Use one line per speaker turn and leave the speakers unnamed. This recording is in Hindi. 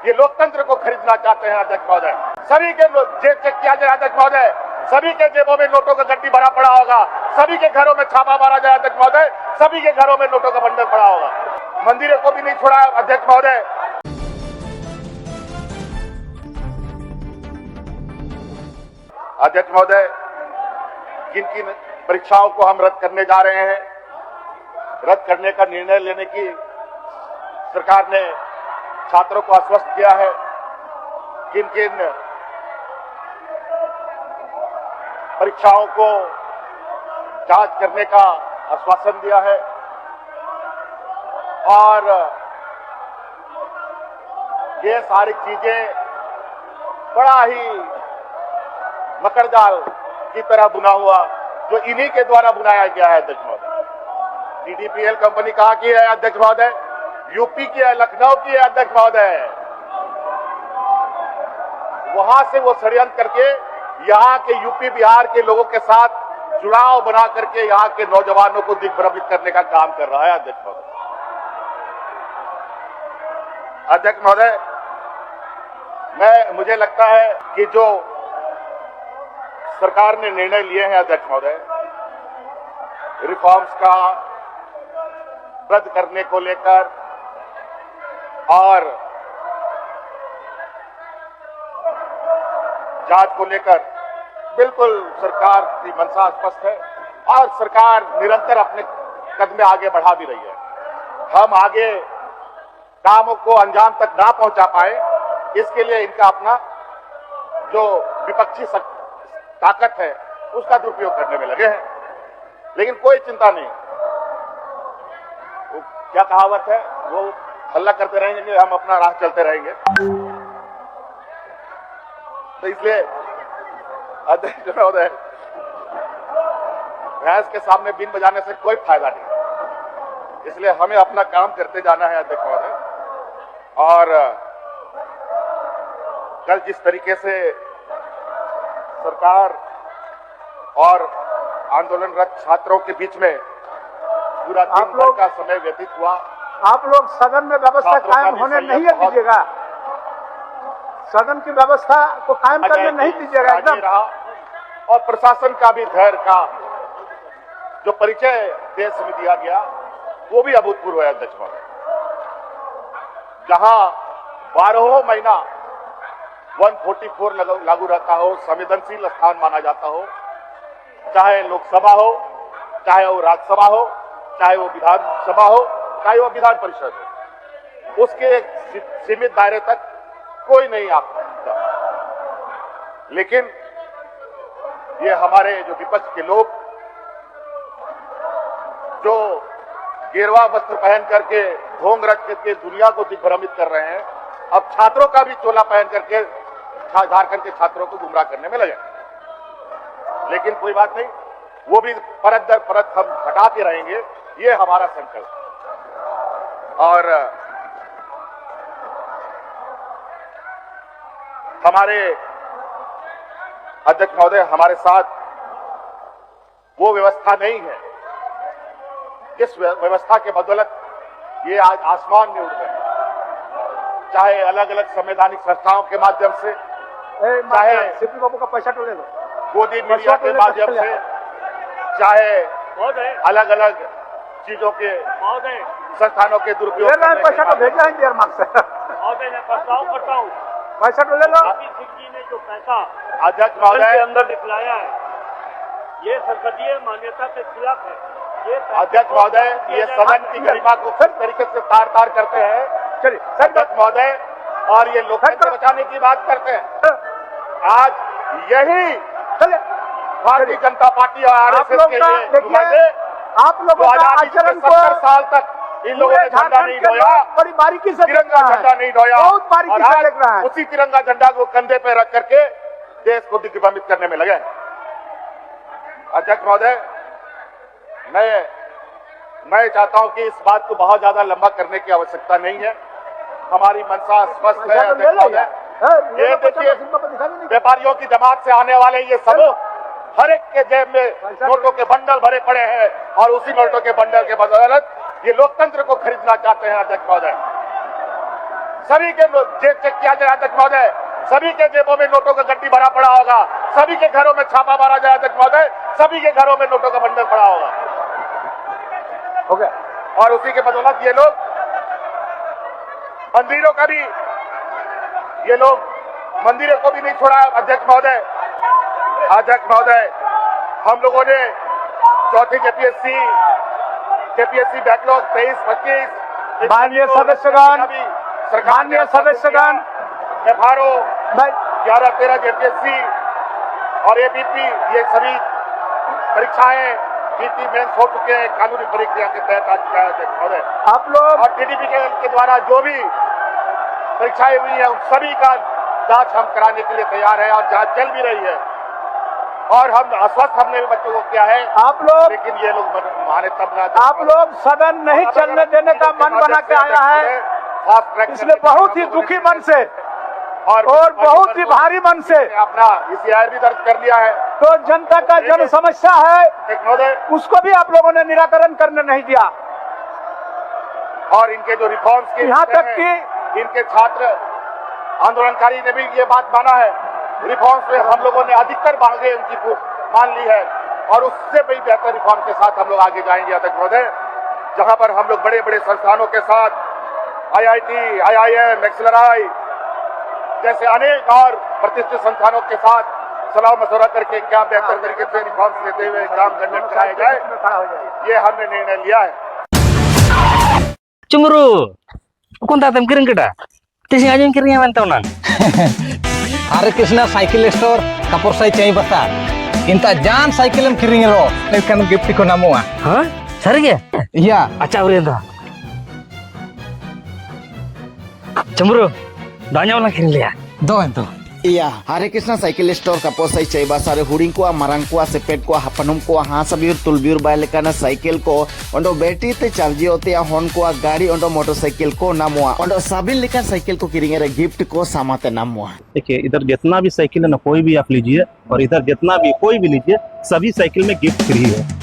ये लोकतंत्र को खरीदना चाहते हैं अध्यक्ष महोदय। सभी के जेब चेक किया जाए अध्यक्ष महोदय, सभी के जेबों में नोटों का गड्डी भरा पड़ा होगा, सभी के घरों में छापा मारा जाए अध्यक्ष महोदय, सभी के घरों में नोटों का बंडल पड़ा होगा। मंदिरों को भी नहीं छोड़ा अध्यक्ष महोदय। अध्यक्ष महोदय, किन किन परीक्षाओं को हम रद्द करने जा रहे हैं, रद्द करने का निर्णय लेने की सरकार ने छात्रों को आश्वस्त किया है। किन किन परीक्षाओं को जांच करने का आश्वासन दिया है और ये सारी चीजें बड़ा ही मकड़जाल की तरह बुना हुआ जो इन्हीं के द्वारा बुनाया गया है अध्यक्ष महोदय। डीडीपीएल कंपनी कहां की है अध्यक्ष महोदय? यूपी की है, लखनऊ की है अध्यक्ष महोदय। वहां से वो षड्यंत्र करके यहाँ के यूपी बिहार के लोगों के साथ जुड़ाव बना करके यहाँ के नौजवानों को दिग्भ्रमित करने का काम कर रहा है अध्यक्ष महोदय। अध्यक्ष महोदय, मुझे लगता है कि जो सरकार ने निर्णय लिए हैं अध्यक्ष महोदय, रिफॉर्म्स का रद्द करने को लेकर और जांच को लेकर, बिल्कुल सरकार की मंशा स्पष्ट है और सरकार निरंतर अपने कदम आगे बढ़ा भी रही है। हम आगे कामों को अंजाम तक ना पहुंचा पाए, इसके लिए इनका अपना जो विपक्षी ताकत है उसका दुरुपयोग करने में लगे हैं। लेकिन कोई चिंता नहीं, वो क्या कहावत है, वो हल्ला करते रहेंगे, हम अपना राह चलते रहेंगे। तो इसलिए अध्यक्ष महोदय, भैंस के सामने बीन बजाने से कोई फायदा नहीं, इसलिए हमें अपना काम करते जाना है अध्यक्ष महोदय। और कल जिस तरीके से सरकार और आंदोलनरत छात्रों के बीच में पूरा दिन भर का समय व्यतीत हुआ,
आप लोग सदन में व्यवस्था कायम होने नहीं दीजिएगा, सदन की व्यवस्था को कायम करने नहीं दीजिएगा एकदम।
और प्रशासन का भी धैर्य का जो परिचय देश में दिया गया वो भी अभूतपूर्व है अध्यक्ष महोदय। जहां 12 महीना 144 लागू रहता हो, संवेदनशील स्थान माना जाता हो, चाहे लोकसभा हो, चाहे वो राज्यसभा हो, चाहे वो विधानसभा हो, चाहे वो विधान परिषद हो, उसके सीमित दायरे तक कोई नहीं आ सकता। लेकिन ये हमारे जो विपक्ष के लोग जो गेरुआ वस्त्र पहन करके ढोंग रच करके दुनिया को दिग्भ्रमित कर रहे हैं, अब छात्रों का भी चोला पहन करके झारखंड के छात्रों को गुमराह करने में लगे। लेकिन कोई बात नहीं, वो भी परत दर परत हम हटाते रहेंगे, ये हमारा संकल्प। और हमारे अध्यक्ष महोदय, हमारे साथ वो व्यवस्था नहीं है जिस व्यवस्था के बदौलत ये आज आसमान में उड़ गए, चाहे अलग अलग संवैधानिक संस्थाओं के माध्यम से, चाहे
सीपी बाबू का पैसा तो ले लो,
गोदी मीडिया के माध्यम से, चाहे अलग अलग चीजों के संस्थानों के दुरुपयोग
पैसा तो भेजा है देर मार्ग से।
मैं प्रस्ताव करता हूँ,
पैसा तो ले लो।
सिंह जी ने जो पैसा
अध्यक्ष महोदय
के अंदर दिखलाया है, ये संसदीय मान्यता के खिलाफ है।
अध्यक्ष महोदय, ये सदन की गरिमा को किस तरीके से तार तार करते हैं।
चलिए
अध्यक्ष महोदय, और ये लोकतंत्र बचाने की बात करते हैं। आज यही भारतीय जनता पार्टी और आरएसएस के लिए नुमाइंदे,
आप लोगों का आचरण को
70 साल तक इन लोगों ने झंडा नहीं ढोया,
बड़ी बारीकी से
तिरंगा झंडा नहीं ढोया,
बहुत बारीकी से देख रहा है।
उसी तिरंगा झंडा को कंधे पे रख करके देश को दिग्भ्रमित करने में लगे। अध्यक्ष महोदय, मैं चाहता हूं कि इस बात को बहुत ज्यादा लंबा करने की आवश्यकता नहीं है। हमारी मंशा स्पष्ट है अध्यक्ष महोदय। ये देखिए, व्यापारियों की जमात से आने वाले ये समूह हर एक के जेब में नोटों के बंडल भरे पड़े हैं और उसी नोटों के बंडल के बदौलत ये लोकतंत्र को खरीदना चाहते हैं अध्यक्ष महोदय। सभी के जेब चेक किया जाए अध्यक्ष महोदय, सभी के जेबों में नोटों का गड्डी भरा पड़ा होगा, सभी के घरों में छापा मारा जाए अध्यक्ष महोदय, सभी के घरों में नोटों का बंडल पड़ा होगा।
ओके,
और उसी के बदौलत ये लोग मंदिरों का भी, ये लोग मंदिरों को भी नहीं छोड़ा अध्यक्ष महोदय। अध्यक्ष महोदय, हम लोगों ने चौथी जेपीएससी बैकलॉग 23-25
माननीय सदस्यगण, माननीय सदस्यगण,
एफआरओ 11-13 जेपीएससी और एबीपी, ये सभी परीक्षाएं पीटी मेंस हो चुके हैं, कानूनी प्रक्रिया के तहत आ चुका है अध्यक्ष महोदय।
आप लोग
और टीडीपी के द्वारा जो भी परीक्षाएं हुई है उन सभी का जांच हम कराने के लिए तैयार है और जांच चल भी रही है और हम आश्वस्त हमने भी बच्चों को किया है,
आप लोग
लेकिन ये लोग माने तब ना।
आप लोग सदन नहीं चलने देने का मन बना के आया है, इसलिए बहुत ही दुखी मन से और बहुत ही भारी मन से
अपना ECIR भी दर्ज कर लिया है।
तो जनता का जन समस्या है,
महोदय,
उसको भी आप लोगों ने निराकरण करने नहीं दिया।
और इनके जो रिफॉर्म्स के
यहाँ तक कि
इनके छात्र आंदोलनकारी ने भी ये बात माना है, रिफॉर्म्स में हम लोगों ने अधिकतर मांगे उनकी मान ली है और उससे भी बेहतर रिफॉर्म के साथ हम लोग आगे जाएंगे अध्यक्ष महोदय, जहां पर हम लोग बड़े बड़े संस्थानों के साथ IIT, IIM, एक्सेलराई जैसे अनेक और प्रतिष्ठित संस्थानों के साथ सलाह मशवरा करके क्या बेहतर तरीके से रिफॉर्म्स लेते हुए एग्जाम कंडक्ट कराया जाए, ये हमने निर्णय लिया है।
Cemburu, kau tak tem kering kita? Tisi aja yang kiringnya mantau nang.
Hare Krishna Cycle Store, kapur saya cai bata. Inta jan cycle em kiring ro, lekan gift ko namua.
Hah? Sari ya?
Iya.
Acha uri ento. Cemburu, danya orang kiring lihat.
Do ento.
Iya, Hare Krishna Cycle Store kapor sai chai basare huring ko marang ko sepet ko hapanum ko ha sabiur tulbiur bailekana cycle ko ondo battery te charge hote hon ko gari ondo motorcycle को namua ondo सभी लेकर साइकिल को किरिंगे गिफ्ट को सामाते namua।
देखिए, इधर जितना भी साइकिल है ना कोई भी आप लीजिए और इधर जितना भी कोई भी लीजिए, सभी साइकिल में गिफ्ट फ्री है।